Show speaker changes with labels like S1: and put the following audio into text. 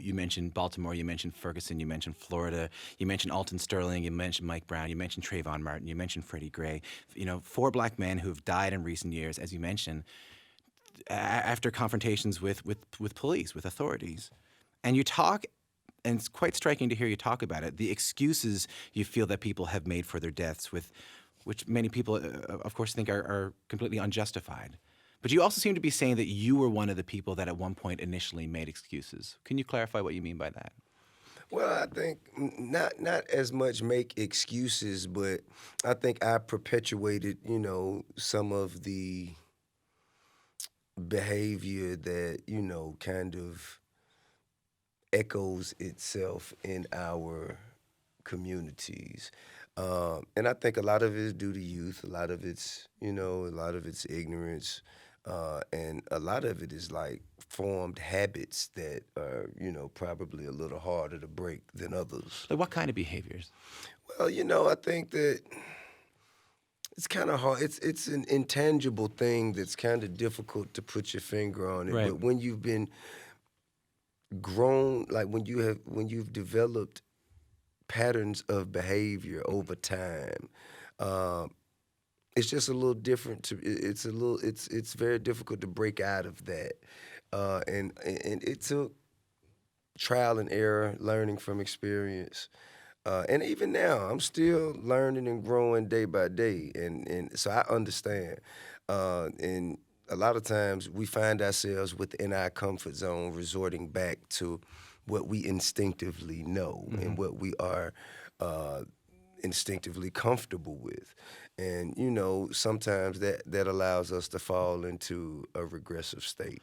S1: you mentioned Baltimore, you mentioned Ferguson, you mentioned Florida, you mentioned Alton Sterling, you mentioned Mike Brown, you mentioned Trayvon Martin, you mentioned Freddie Gray. You know, four black men who have died in recent years, as you mentioned, after confrontations with police, with authorities. And you talk, and it's quite striking to hear you talk about it, the excuses you feel that people have made for their deaths, which many people, of course, think are completely unjustified. But you also seem to be saying that you were one of the people that at one point initially made excuses. Can you clarify what you mean by that?
S2: Well, I think not as much make excuses, but I think I perpetuated, some of the behavior that, kind of echoes itself in our communities. And I think a lot of it is due to youth. A lot of it's, a lot of it's ignorance. And a lot of it is like formed habits that are, probably a little harder to break than others.
S1: Like what kind of behaviors?
S2: Well, I think that it's kind of hard. It's an intangible thing that's kind of difficult to put your finger on it.
S1: Right.
S2: But when you've been grown, like when you've developed patterns of behavior over time, um, it's just a little different. It's very difficult to break out of that, and it took trial and error, learning from experience. And even now, I'm still learning and growing day by day, and so I understand. And a lot of times, we find ourselves within our comfort zone, resorting back to what we instinctively know and what we are uh, instinctively comfortable with. And sometimes that allows us to fall into a regressive state.